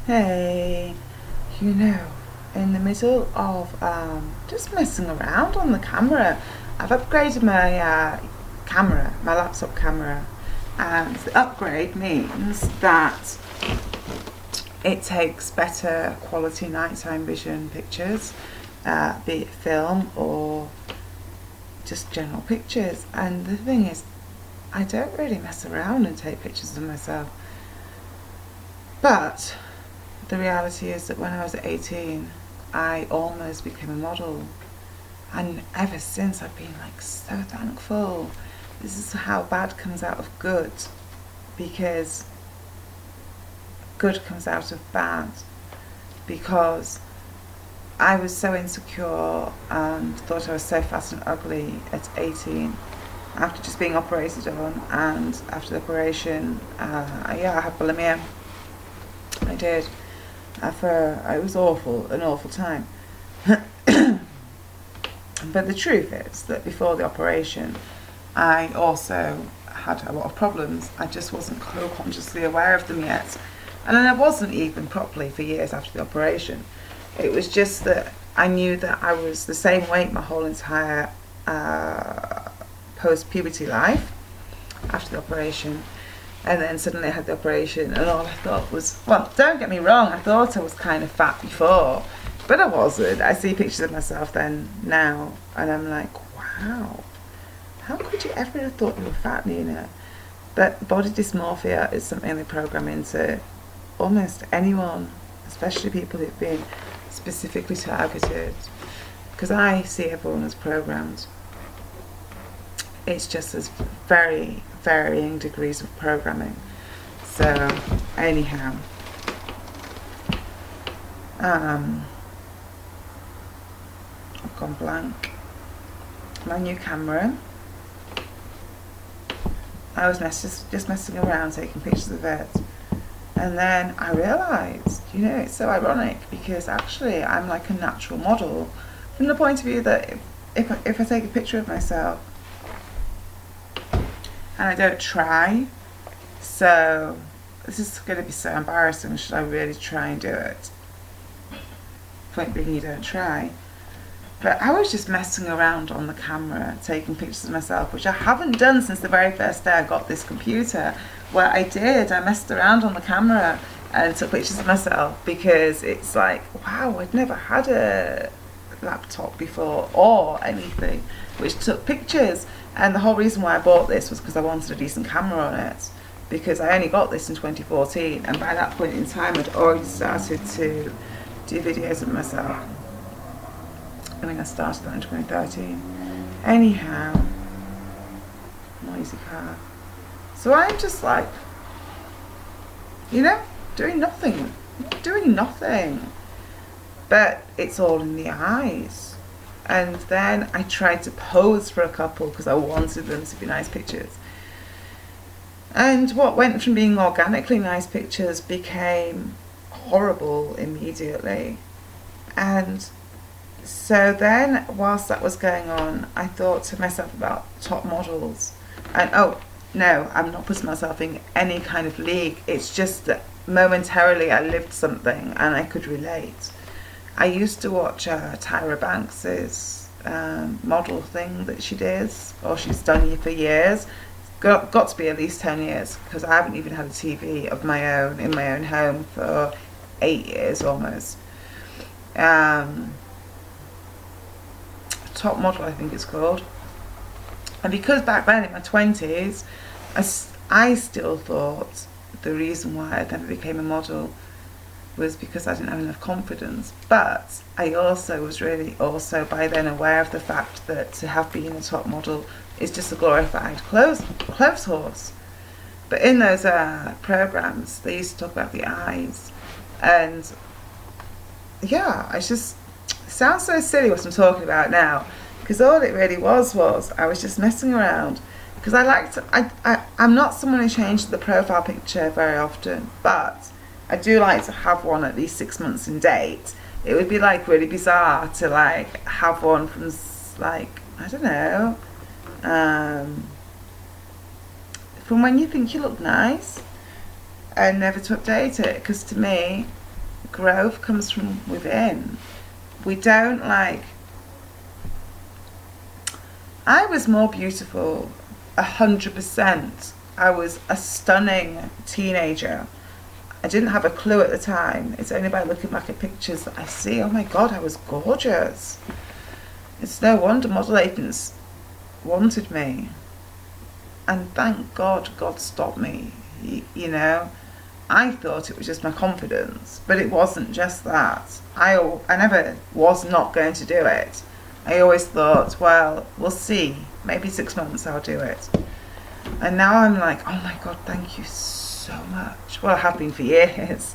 Hey, you know, in the middle of just messing around on the camera, I've upgraded my camera, my laptop camera, and the upgrade means that it takes better quality nighttime vision pictures, be it film or just general pictures. And the thing is, I don't really mess around and take pictures of myself. But the reality is that when I was 18, I almost became a model. And ever since, I've been like so thankful. This is how bad comes out of good, because good comes out of bad. Because I was so insecure and thought I was so fat and ugly at 18 after just being operated on, and after the operation, I had bulimia. I did. It was awful, an awful time. But the truth is that before the operation, I also had a lot of problems. I just wasn't consciously aware of them yet. And then I wasn't even properly for years after the operation. It was just that I knew that I was the same weight my whole entire post-puberty life after the operation. And then suddenly I had the operation, and all I thought was, well, don't get me wrong, I thought I was kind of fat before, but I wasn't. I see pictures of myself then, now, and I'm like, wow, how could you ever have thought you were fat, Nina? But body dysmorphia is something they program into almost anyone, especially people who've been specifically targeted, because I see everyone as programmed. It's just as very varying degrees of programming. So anyhow, I've gone blank. My new camera, I was just messing around taking pictures of it, and then I realised, it's so ironic, because actually I'm like a natural model from the point of view that if I take a picture of myself and I don't try, so this is going to be so embarrassing, should I really try and do it? Point being, you don't try. But I was just messing around on the camera, taking pictures of myself, which I haven't done since the very first day I got this computer. Where I messed around on the camera and took pictures of myself, because it's like, wow, I'd never had a laptop before or anything which took pictures. And the whole reason why I bought this was because I wanted a decent camera on it, because I only got this in 2014, and by that point in time I'd already started to do videos of myself. I mean, I started that in 2013. Anyhow, noisy car. So I'm just like, doing nothing. But it's all in the eyes. And then I tried to pose for a couple because I wanted them to be nice pictures. And what went from being organically nice pictures became horrible immediately. And so then, whilst that was going on, I thought to myself about top models. And no, I'm not putting myself in any kind of league. It's just that momentarily I lived something and I could relate. I used to watch Tyra Banks's model thing that she does, or she's done for years. Got to be at least 10 years, because I haven't even had a TV of my own in my own home for 8 years almost. Top Model, I think it's called. And because back then in my 20s, I still thought the reason why I never became a model was because I didn't have enough confidence. But I also was really also by then aware of the fact that to have been a top model is just a glorified clothes horse. But in those programs, they used to talk about the eyes, and it just sounds so silly what I'm talking about now, because all it really was I was just messing around, because I'm not someone who changes the profile picture very often, but I do like to have one at least 6 months in date. It would be like really bizarre to like have one from like, I don't know, from when you think you look nice, and never to update it, because to me growth comes from within. We don't like... I was more beautiful, 100%. I was a stunning teenager. I didn't have a clue at the time. It's only by looking back at pictures that I see, oh my God, I was gorgeous. It's no wonder model agents wanted me. And thank God, God stopped me. You know, I thought it was just my confidence, but it wasn't just that. I never was not going to do it. I always thought, well, we'll see. Maybe 6 months I'll do it. And now I'm like, oh my God, thank you so much. Well, I have been for years.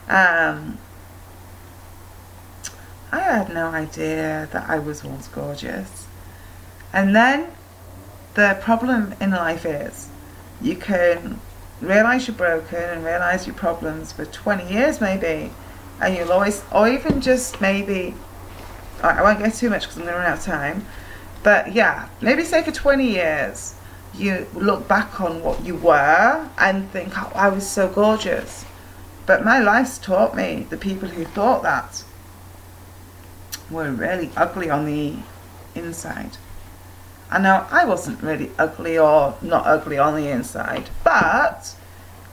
I had no idea that I was once gorgeous. And then the problem in life is you can realise you're broken and realise your problems for 20 years maybe, and you'll always, or even just maybe, I won't go too much because I'm going to run out of time, but yeah, maybe say for 20 years you look back on what you were and think, oh, I was so gorgeous. But my life's taught me the people who thought that were really ugly on the inside. I know I wasn't really ugly or not ugly on the inside, but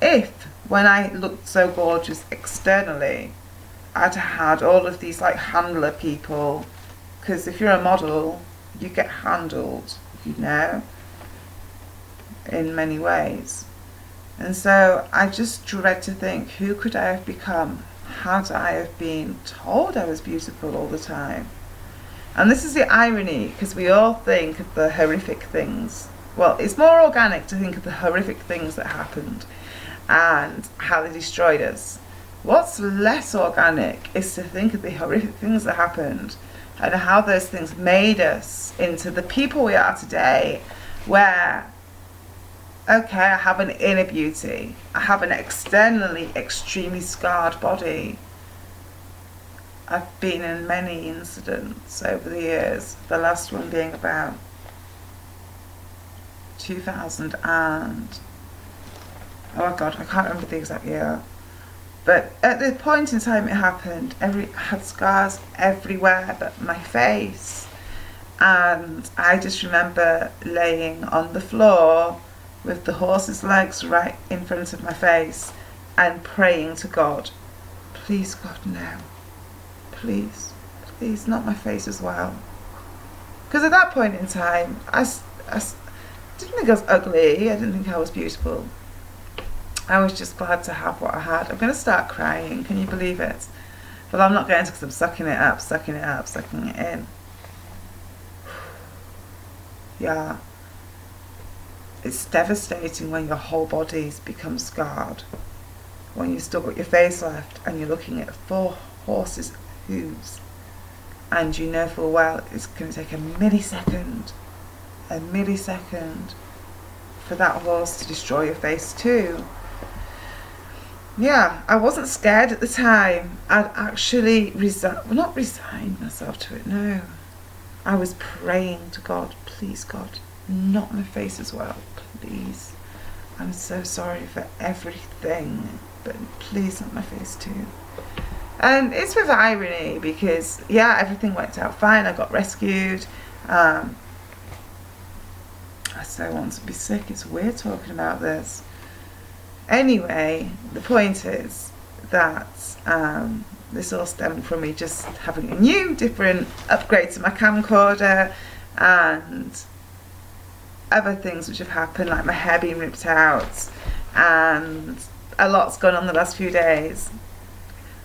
if when I looked so gorgeous externally, I'd had all of these like handler people, because if you're a model, you get handled, you know, in many ways. And so I just dread to think, who could I have become had I have been told I was beautiful all the time? And this is the irony, because we all think of the horrific things. Well, it's more organic to think of the horrific things that happened and how they destroyed us. What's less organic is to think of the horrific things that happened and how those things made us into the people we are today, where, okay, I have an inner beauty, I have an externally extremely scarred body. I've been in many incidents over the years, the last one being about 2000 and, oh God, I can't remember the exact year. But at the point in time it happened, I had scars everywhere but my face. And I just remember laying on the floor with the horse's legs right in front of my face and praying to God, please God, no. Please, please, not my face as well. Because at that point in time, I didn't think I was ugly, I didn't think I was beautiful. I was just glad to have what I had. I'm going to start crying, can you believe it? But I'm not going to, because I'm sucking it up, sucking it in. Yeah. It's devastating when your whole body's become scarred. When you've still got your face left and you're looking at 4 horses' hooves. And you know full well it's going to take a millisecond for that horse to destroy your face too. Yeah, I wasn't scared at the time. I'd actually not resigned myself to it, no. I was praying to God, please God, not my face as well, please. I'm so sorry for everything, but please not my face too. And it's with irony because, yeah, everything worked out fine. I got rescued. I so want to be sick. It's weird talking about this. Anyway, the point is that this all stemmed from me just having a new, different upgrade to my camcorder and other things which have happened, like my hair being ripped out, and a lot's gone on the last few days.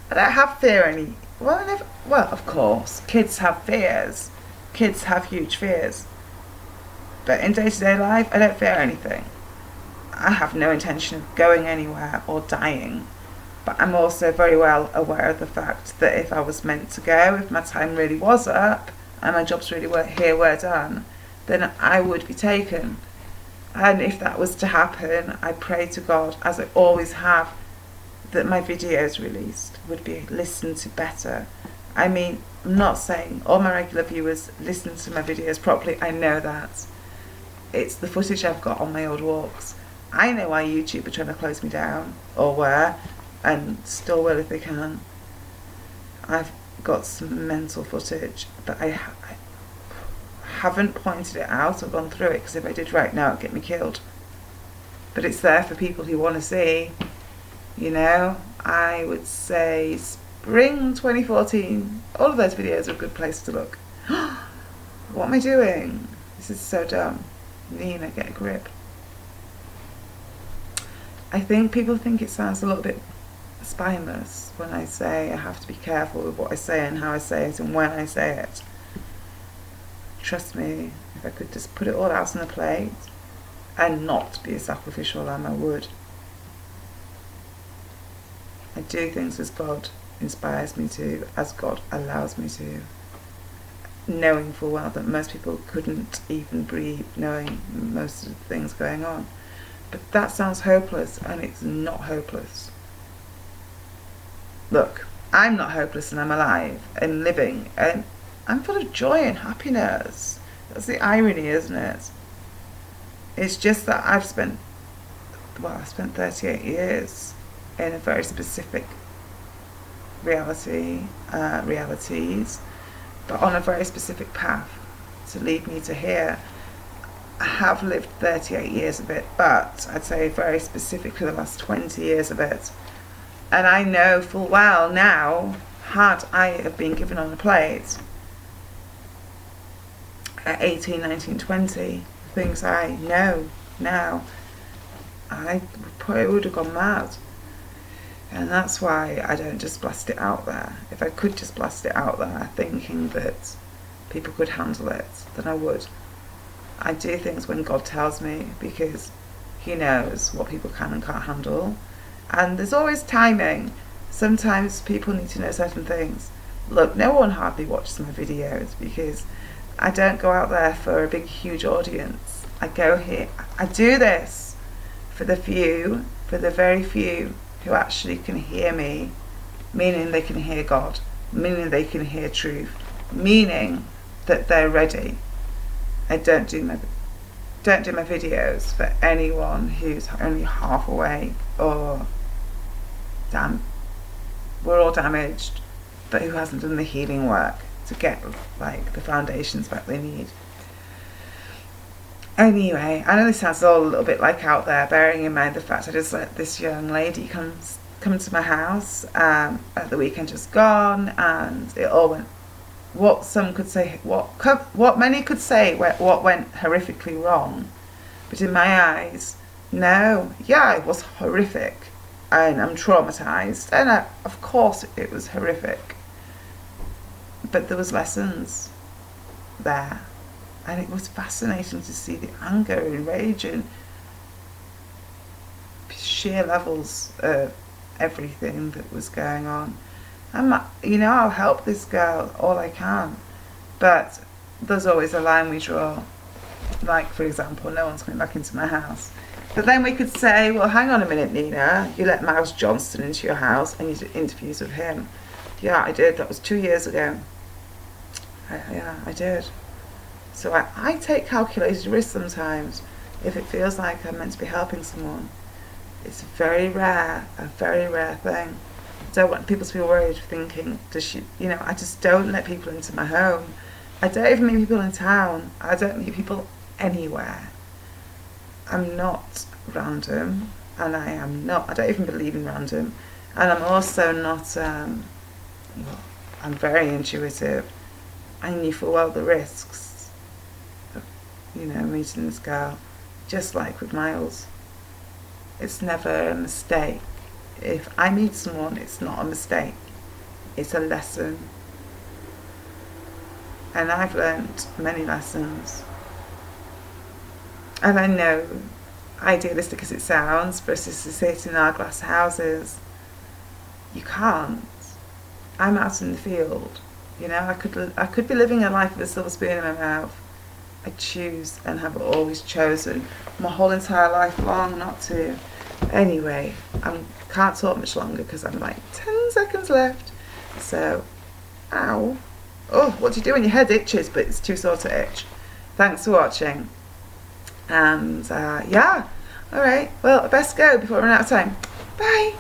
I don't have fear any. Well, of course, kids have fears. Kids have huge fears. But in day-to-day life, I don't fear anything. I have no intention of going anywhere or dying. But I'm also very well aware of the fact that if I was meant to go, if my time really was up, and my jobs really were done, then I would be taken. And if that was to happen, I pray to God, as I always have, that my videos released would be listened to better. I mean, I'm not saying all my regular viewers listen to my videos properly, I know that. It's the footage I've got on my old walks. I know why YouTube are trying to close me down, or were, and still will if they can. I've got some mental footage, but I haven't pointed it out or gone through it, because if I did right now it'd get me killed. But it's there for people who want to see. I would say spring 2014, all of those videos are a good place to look. What am I doing? This is so dumb. Nina, get a grip. I think people think it sounds a little bit spineless when I say I have to be careful with what I say and how I say it and when I say it. Trust me, if I could just put it all out on a plate and not be a sacrificial lamb, I would. I do things as God inspires me to, as God allows me to, knowing full well that most people couldn't even breathe, knowing most of the things going on. But that sounds hopeless, and it's not hopeless. Look, I'm not hopeless, and I'm alive and living, and I'm full of joy and happiness. That's the irony, isn't it? It's just that I've spent 38 years in a very specific realities, but on a very specific path to lead me to here. I have lived 38 years of it, but I'd say very specifically the last 20 years of it. And I know full well now, had I have been given on a plate at 18, 19, 20, things I know now, I probably would have gone mad. And that's why I don't just blast it out there. If I could just blast it out there thinking that people could handle it, then I would. I do things when God tells me, because he knows what people can and can't handle. And there's always timing. Sometimes people need to know certain things. Look, no one hardly watches my videos because I don't go out there for a big, huge audience. I do this for the few, for the very few who actually can hear me, meaning they can hear God, meaning they can hear truth, meaning that they're ready. I don't do my videos for anyone who's only half awake or we're all damaged, but who hasn't done the healing work to get the foundations back they need. Anyway, I know this sounds all a little bit out there, bearing in mind the fact I just let this young lady come to my house at the weekend just gone, and it all went, what many could say what went horrifically wrong. But in my eyes, no, yeah, it was horrific, and I'm traumatized, and of course it was horrific, but there was lessons there. And it was fascinating to see the anger and rage and sheer levels of everything that was going on. I'll help this girl all I can, but there's always a line we draw. For example, no one's coming back into my house. But then we could say, well, hang on a minute, Nina, you let Miles Johnston into your house and you did interviews with him. Yeah, I did. That was 2 years ago. I did. So I take calculated risks sometimes if it feels like I'm meant to be helping someone. It's a very rare thing. I don't want people to be worried thinking, I just don't let people into my home. I don't even meet people in town. I don't meet people anywhere. I'm not random, and I don't even believe in random. And I'm also not, I'm very intuitive. I knew full well the risks. Meeting this girl, just like with Miles. It's never a mistake. If I meet someone, it's not a mistake. It's a lesson. And I've learned many lessons. And I know, idealistic as it sounds, for us to sit in our glass houses, you can't. I'm out in the field. I could be living a life with a silver spoon in my mouth. I choose and have always chosen my whole entire life long not to. Anyway, I can't talk much longer because I'm 10 seconds left. So, ow. Oh, what do you do when your head itches but it's too sore to itch? Thanks for watching. And, yeah. Alright, well, I best go before I run out of time. Bye.